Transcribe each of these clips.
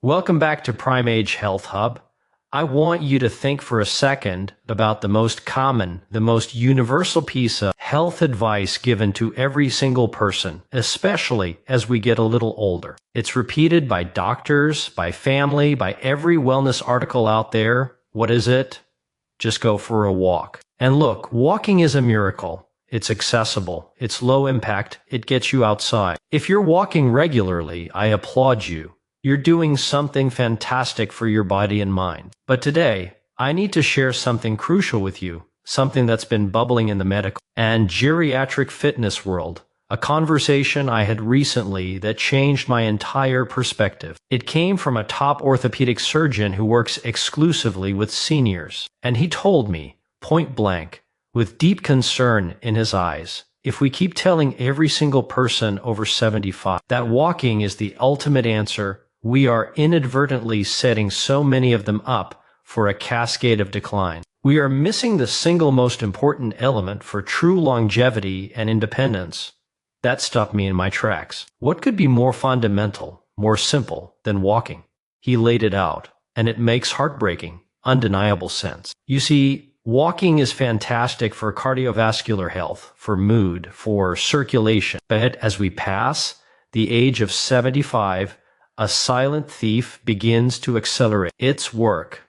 Welcome back to Prime Age Health Hub. I want you to think for a second about the most common, the most universal piece of health advice given to every single person, especially as we get a little older. It's repeated by doctors, by family, by every wellness article out there. What is it? Just go for a walk. And look, walking is a miracle. It's accessible. It's low impact. It gets you outside. If you're walking regularly, I applaud you. You're doing something fantastic for your body and mind. But today, I need to share something crucial with you, something that's been bubbling in the medical and geriatric fitness world, a conversation I had recently that changed my entire perspective. It came from a top orthopedic surgeon who works exclusively with seniors, and he told me, point blank, with deep concern in his eyes, if we keep telling every single person over 75 that walking is the ultimate answer, we are inadvertently setting so many of them up for a cascade of decline. We are missing the single most important element for true longevity and independence. That stopped me in my tracks. What could be more fundamental, more simple than walking? He laid it out, and it makes heartbreaking, undeniable sense. You see, walking is fantastic for cardiovascular health, for mood, for circulation. But as we pass the age of 75, a silent thief begins to accelerate its work.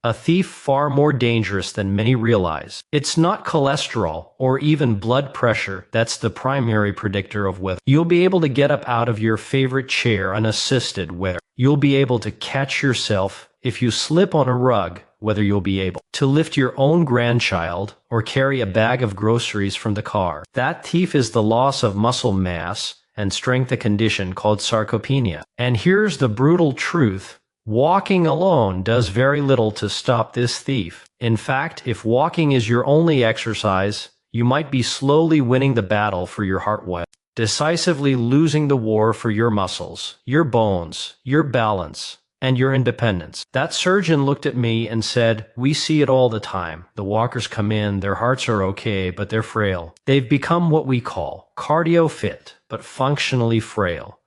A thief far more dangerous than many realize. It's not cholesterol or even blood pressure that's the primary predictor of whether you'll be able to get up out of your favorite chair unassisted, whether you'll be able to catch yourself if you slip on a rug, whether you'll be able to lift your own grandchild or carry a bag of groceries from the car. That thief is the loss of muscle mass and strength, a condition called sarcopenia. And here's the brutal truth. Walking alone does very little to stop this thief. In fact, if walking is your only exercise, you might be slowly winning the battle for your heart while decisively losing the war for your muscles, your bones, your balance, and your independence. That surgeon looked at me and said, "We see it all the time. The walkers come in, their hearts are okay, but they're frail. They've become what we call cardio fit, but functionally frail.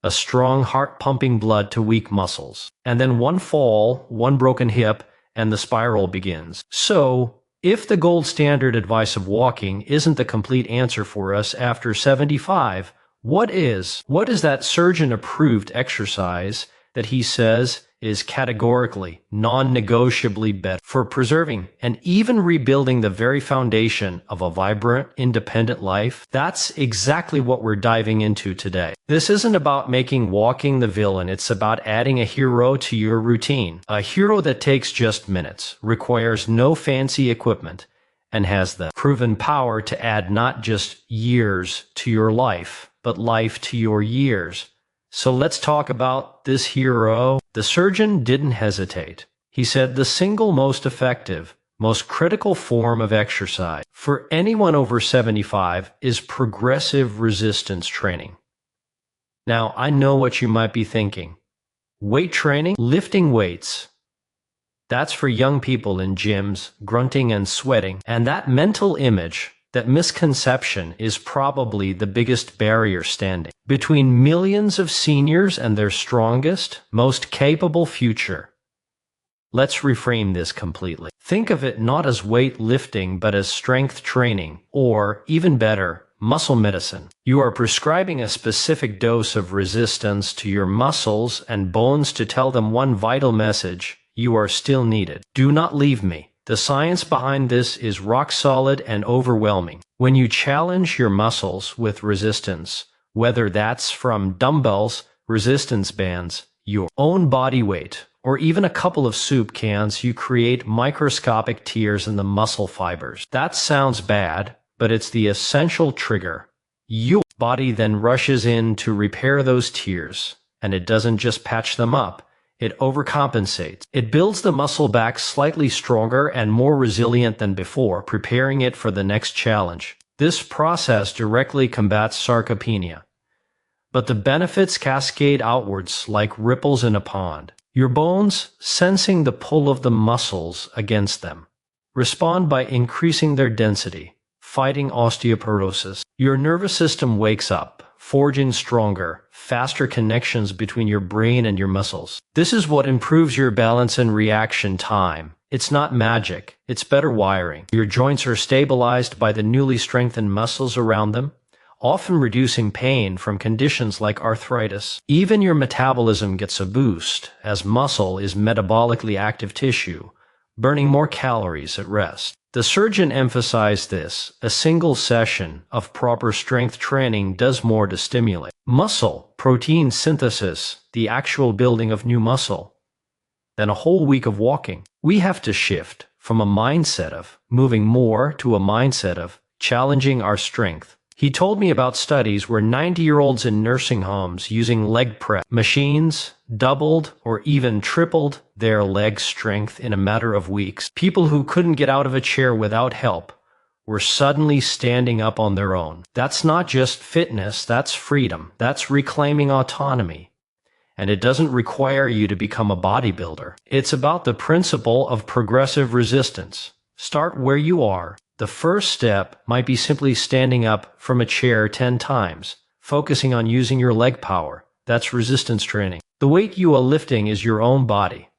A strong heart pumping blood to weak muscles. And then one fall, one broken hip, and the spiral begins." So, if the gold standard advice of walking isn't the complete answer for us after 75, what is? What is that surgeon-approved exercise that he says is categorically, non-negotiably better for preserving and even rebuilding the very foundation of a vibrant, independent life? That's exactly what we're diving into today. This isn't about making walking the villain, it's about adding a hero to your routine. A hero that takes just minutes, requires no fancy equipment, and has the proven power to add not just years to your life, but life to your years. So let's talk about this hero. The surgeon didn't hesitate. He said the single most effective, most critical form of exercise for anyone over 75 is progressive resistance training. Now, I know what you might be thinking. Weight training? Lifting weights. That's for young people in gyms, grunting and sweating. And that mental image, that misconception, is probably the biggest barrier standing between millions of seniors and their strongest, most capable future. Let's reframe this completely. Think of it not as weight lifting, but as strength training, or, even better, muscle medicine. You are prescribing a specific dose of resistance to your muscles and bones to tell them one vital message: you are still needed. Do not leave me. The science behind this is rock solid and overwhelming. When you challenge your muscles with resistance, whether that's from dumbbells, resistance bands, your own body weight, or even a couple of soup cans, you create microscopic tears in the muscle fibers. That sounds bad, but it's the essential trigger. Your body then rushes in to repair those tears, and it doesn't just patch them up. It overcompensates. It builds the muscle back slightly stronger and more resilient than before, preparing it for the next challenge. This process directly combats sarcopenia. But the benefits cascade outwards like ripples in a pond. Your bones, sensing the pull of the muscles against them, respond by increasing their density, fighting osteoporosis. Your nervous system wakes up, forging stronger, faster connections between your brain and your muscles. This is what improves your balance and reaction time. It's not magic, it's better wiring. Your joints are stabilized by the newly strengthened muscles around them, often reducing pain from conditions like arthritis. Even your metabolism gets a boost, as muscle is metabolically active tissue, burning more calories at rest. The surgeon emphasized this: a single session of proper strength training does more to stimulate muscle protein synthesis, the actual building of new muscle, than a whole week of walking. We have to shift from a mindset of moving more to a mindset of challenging our strength. He told me about studies where 90-year-olds in nursing homes using leg press machines doubled or even tripled their leg strength in a matter of weeks. People who couldn't get out of a chair without help were suddenly standing up on their own. That's not just fitness, that's freedom. That's reclaiming autonomy. And it doesn't require you to become a bodybuilder. It's about the principle of progressive resistance. Start where you are. The first step might be simply standing up from a chair 10 times, focusing on using your leg power. That's resistance training. The weight you are lifting is your own body.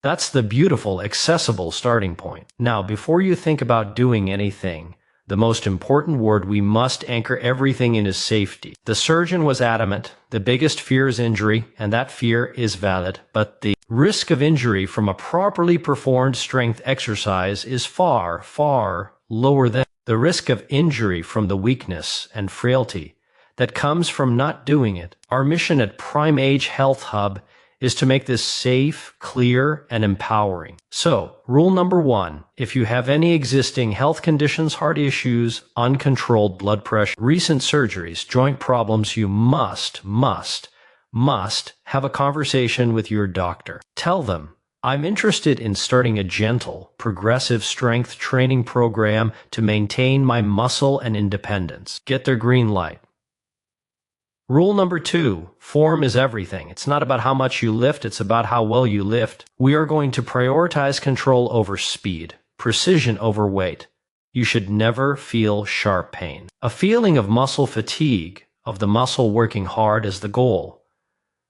That's the beautiful, accessible starting point. Now, before you think about doing anything, the most important word we must anchor everything in is safety. The surgeon was adamant. The biggest fear is injury, and that fear is valid, but the risk of injury from a properly performed strength exercise is far, far lower than the risk of injury from the weakness and frailty that comes from not doing it. Our mission at Prime Age Health Hub is to make this safe, clear, and empowering. So, rule number 1, if you have any existing health conditions, heart issues, uncontrolled blood pressure, recent surgeries, joint problems, you must have a conversation with your doctor. Tell them, I'm interested in starting a gentle, progressive strength training program to maintain my muscle and independence. Get their green light. Rule number 2, form is everything. It's not about how much you lift, it's about how well you lift. We are going to prioritize control over speed, precision over weight. You should never feel sharp pain. A feeling of muscle fatigue, of the muscle working hard is the goal.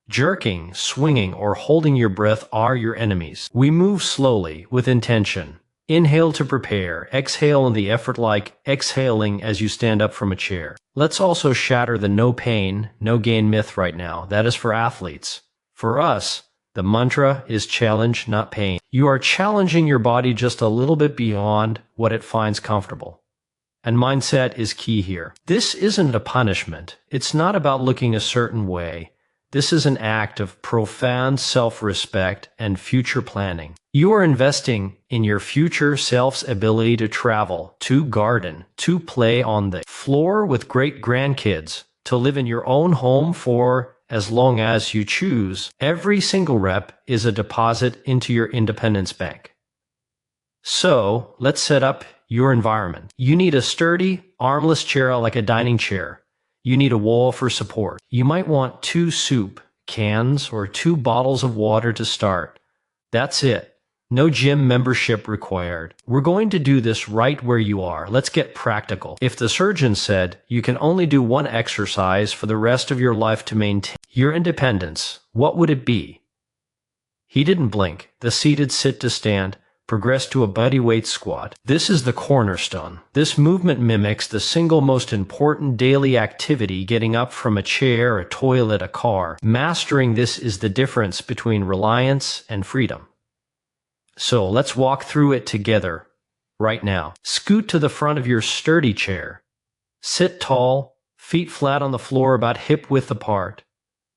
Jerking, swinging, or holding your breath are your enemies. We move slowly, with intention. Inhale to prepare, exhale in the effort like exhaling as you stand up from a chair. Let's also shatter the no pain, no gain myth right now. That is for athletes. For us, the mantra is challenge, not pain. You are challenging your body just a little bit beyond what it finds comfortable. And mindset is key here. This isn't a punishment. It's not about looking a certain way. This is an act of profound self-respect and future planning. You are investing in your future self's ability to travel, to garden, to play on the floor with great-grandkids, to live in your own home for as long as you choose. Every single rep is a deposit into your independence bank. So, let's set up your environment. You need a sturdy, armless chair like a dining chair. You need a wall for support. You might want 2 soup cans or 2 bottles of water to start. That's it. No gym membership required. We're going to do this right where you are. Let's get practical. If the surgeon said you can only do 1 exercise for the rest of your life to maintain your independence, what would it be? He didn't blink. The seated sit to stand progressed to a bodyweight squat. This is the cornerstone. This movement mimics the single most important daily activity: getting up from a chair, a toilet, a car. Mastering this is the difference between reliance and freedom. So let's walk through it together right now. Scoot to the front of your sturdy chair. Sit tall, feet flat on the floor about hip width apart.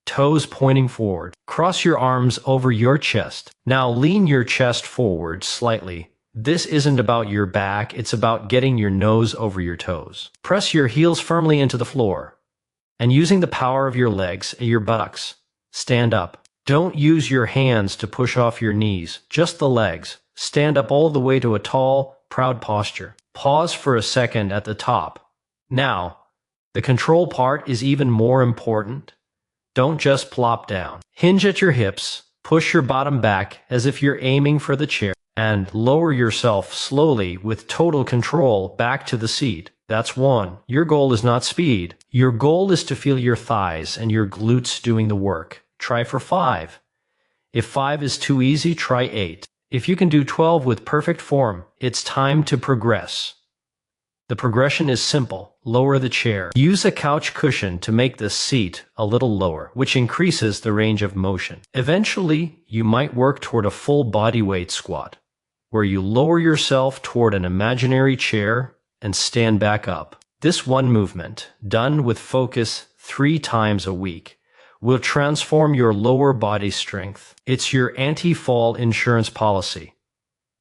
Toes pointing forward. Cross your arms over your chest. Now lean your chest forward slightly. This isn't about your back, it's about getting your nose over your toes. Press your heels firmly into the floor. And using the power of your legs and your buttocks, stand up. Don't use your hands to push off your knees, just the legs. Stand up all the way to a tall, proud posture. Pause for a second at the top. Now, the control part is even more important. Don't just plop down. Hinge at your hips, push your bottom back as if you're aiming for the chair, and lower yourself slowly with total control back to the seat. That's 1. Your goal is not speed. Your goal is to feel your thighs and your glutes doing the work. Try for 5. If 5 is too easy, try 8. If you can do 12 with perfect form, it's time to progress. The progression is simple. Lower the chair. Use a couch cushion to make the seat a little lower, which increases the range of motion. Eventually, you might work toward a full body weight squat, where you lower yourself toward an imaginary chair and stand back up. This one movement, done with focus 3 times a week, will transform your lower body strength. It's your anti-fall insurance policy.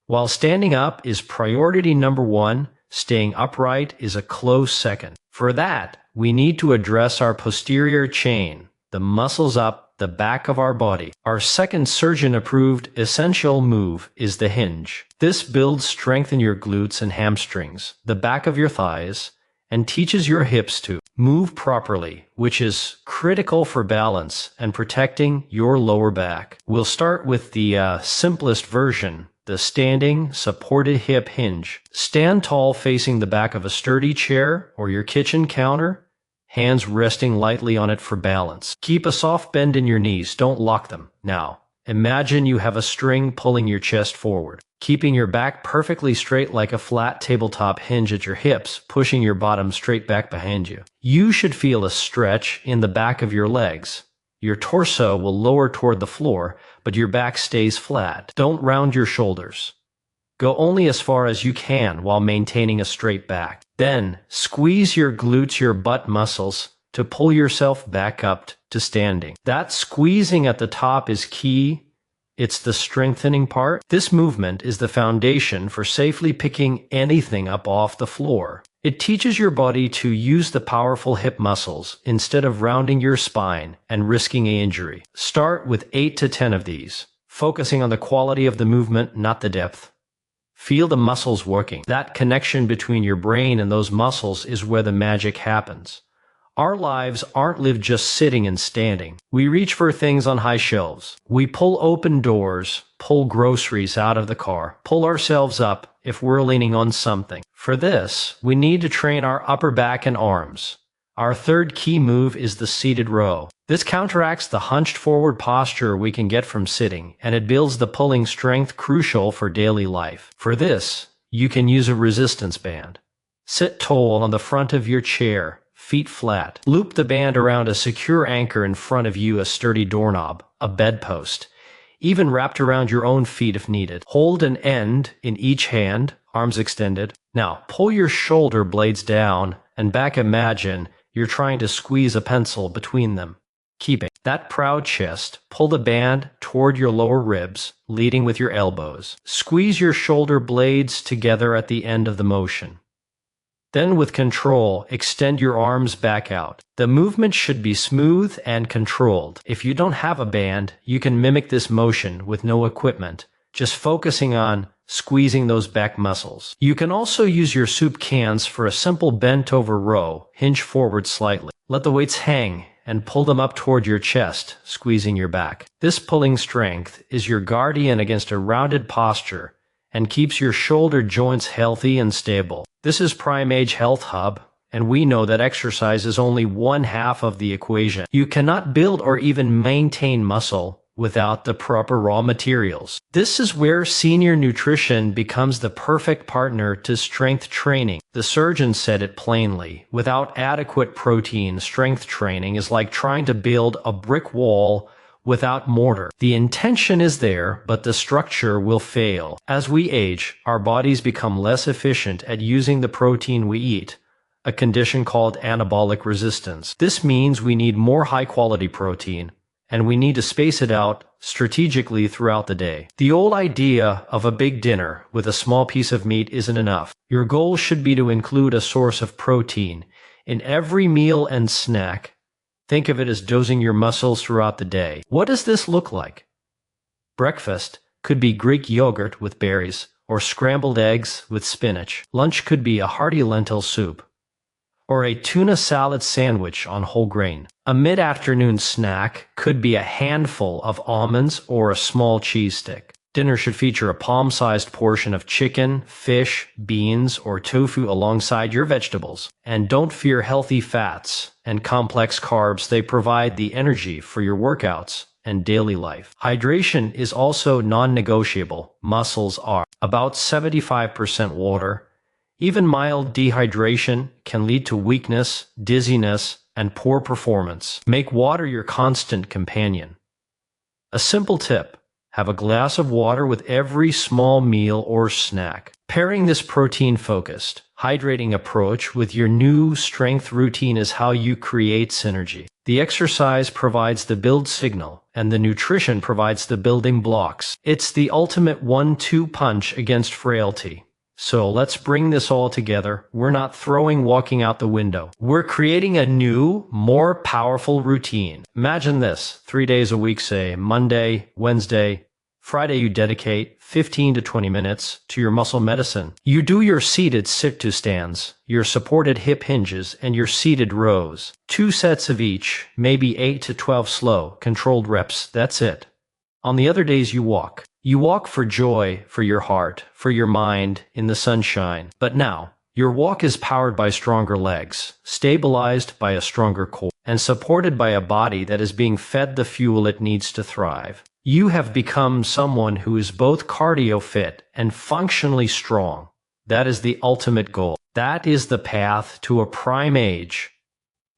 While standing up is priority number 1, staying upright is a close second. For that, we need to address our posterior chain, the muscles up the back of our body. Our second surgeon-approved essential move is the hinge. This builds strength in your glutes and hamstrings, the back of your thighs, and teaches your hips to move properly, which is critical for balance and protecting your lower back. We'll start with the simplest version, the standing, supported hip hinge. Stand tall facing the back of a sturdy chair or your kitchen counter, hands resting lightly on it for balance. Keep a soft bend in your knees, don't lock them. Now, imagine you have a string pulling your chest forward, keeping your back perfectly straight like a flat tabletop hinge at your hips, pushing your bottom straight back behind you. You should feel a stretch in the back of your legs. Your torso will lower toward the floor, but your back stays flat. Don't round your shoulders. Go only as far as you can while maintaining a straight back. Then, squeeze your glutes, your butt muscles, to pull yourself back up to standing. That squeezing at the top is key. It's the strengthening part. This movement is the foundation for safely picking anything up off the floor. It teaches your body to use the powerful hip muscles instead of rounding your spine and risking an injury. Start with 8 to 10 of these, focusing on the quality of the movement, not the depth. Feel the muscles working. That connection between your brain and those muscles is where the magic happens. Our lives aren't lived just sitting and standing. We reach for things on high shelves. We pull open doors, pull groceries out of the car, pull ourselves up if we're leaning on something. For this, we need to train our upper back and arms. Our third key move is the seated row. This counteracts the hunched forward posture we can get from sitting, and it builds the pulling strength crucial for daily life. For this, you can use a resistance band. Sit tall on the front of your chair, feet flat. Loop the band around a secure anchor in front of you, a sturdy doorknob, a bedpost, even wrapped around your own feet if needed. Hold an end in each hand, arms extended. Now, pull your shoulder blades down and back. Imagine you're trying to squeeze a pencil between them. Keeping that proud chest, pull the band toward your lower ribs, leading with your elbows. Squeeze your shoulder blades together at the end of the motion. Then with control, extend your arms back out. The movement should be smooth and controlled. If you don't have a band, you can mimic this motion with no equipment, just focusing on squeezing those back muscles. You can also use your soup cans for a simple bent-over row. Hinge forward slightly. Let the weights hang and pull them up toward your chest, squeezing your back. This pulling strength is your guardian against a rounded posture and keeps your shoulder joints healthy and stable. This is Prime Age Health Hub, and we know that exercise is only one half of the equation. You cannot build or even maintain muscle without the proper raw materials. This is where senior nutrition becomes the perfect partner to strength training. The surgeon said it plainly. Without adequate protein, strength training is like trying to build a brick wall without mortar. The intention is there, but the structure will fail. As we age, our bodies become less efficient at using the protein we eat, a condition called anabolic resistance. This means we need more high-quality protein, and we need to space it out strategically throughout the day. The old idea of a big dinner with a small piece of meat isn't enough. Your goal should be to include a source of protein in every meal and snack. Think of it as dosing your muscles throughout the day. What does this look like? Breakfast could be Greek yogurt with berries or scrambled eggs with spinach. Lunch could be a hearty lentil soup or a tuna salad sandwich on whole grain. A mid-afternoon snack could be a handful of almonds or a small cheese stick. Dinner should feature a palm-sized portion of chicken, fish, beans, or tofu alongside your vegetables. And don't fear healthy fats and complex carbs. They provide the energy for your workouts and daily life. Hydration is also non-negotiable. Muscles are about 75% water. Even mild dehydration can lead to weakness, dizziness, and poor performance. Make water your constant companion. A simple tip: have a glass of water with every small meal or snack. Pairing this protein-focused, hydrating approach with your new strength routine is how you create synergy. The exercise provides the build signal, and the nutrition provides the building blocks. It's the ultimate 1-2 punch against frailty. So let's bring this all together. We're not throwing walking out the window. We're creating a new, more powerful routine. Imagine this: 3 days a week, say Monday, Wednesday, Friday you dedicate 15 to 20 minutes to your muscle medicine. You do your seated sit-to stands, your supported hip hinges, and your seated rows. 2 sets of each, maybe 8 to 12 slow, controlled reps. That's it. On the other days you walk. You walk for joy, for your heart, for your mind, in the sunshine. But now, your walk is powered by stronger legs, stabilized by a stronger core, and supported by a body that is being fed the fuel it needs to thrive. You have become someone who is both cardio fit and functionally strong. That is the ultimate goal. That is the path to a prime age.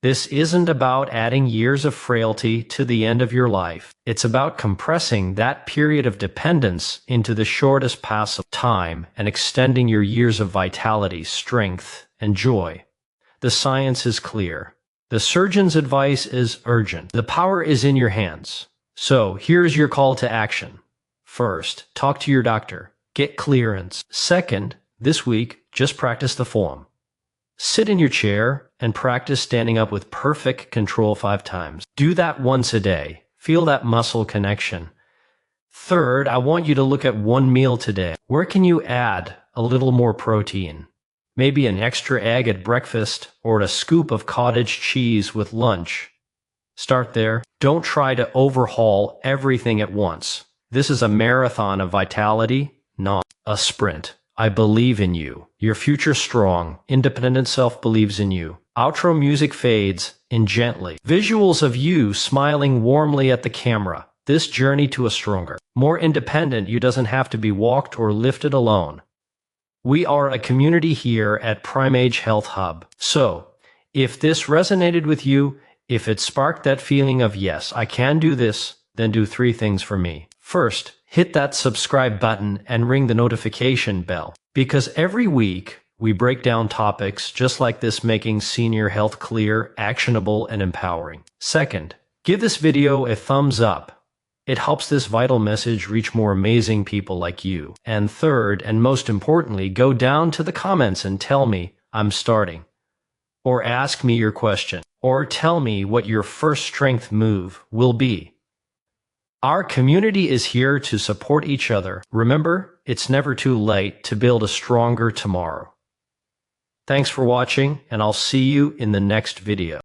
This isn't about adding years of frailty to the end of your life. It's about compressing that period of dependence into the shortest possible time and extending your years of vitality, strength, and joy. The science is clear. The surgeon's advice is urgent. The power is in your hands. So here's your call to action. First, talk to your doctor. Get clearance. Second, this week, just practice the form. Sit in your chair and practice standing up with perfect control 5 times. Do that once a day. Feel that muscle connection. Third, I want you to look at one meal today. Where can you add a little more protein? Maybe an extra egg at breakfast or a scoop of cottage cheese with lunch. Start there. Don't try to overhaul everything at once. This is a marathon of vitality, not a sprint. I believe in you. Your future strong. Independent self believes in you. Outro music fades in gently. Visuals of you smiling warmly at the camera. This journey to a stronger, more independent you doesn't have to be walked or lifted alone. We are a community here at Prime Age Health Hub. So, if this resonated with you, if it sparked that feeling of yes, I can do this, then do 3 things for me. First, hit that subscribe button and ring the notification bell, because every week we break down topics just like this, making senior health clear, actionable, and empowering. Second, give this video a thumbs up. It helps this vital message reach more amazing people like you. And third, and most importantly, go down to the comments and tell me I'm starting. Or ask me your question. Or tell me what your first strength move will be. Our community is here to support each other. Remember, it's never too late to build a stronger tomorrow. Thanks for watching, and I'll see you in the next video.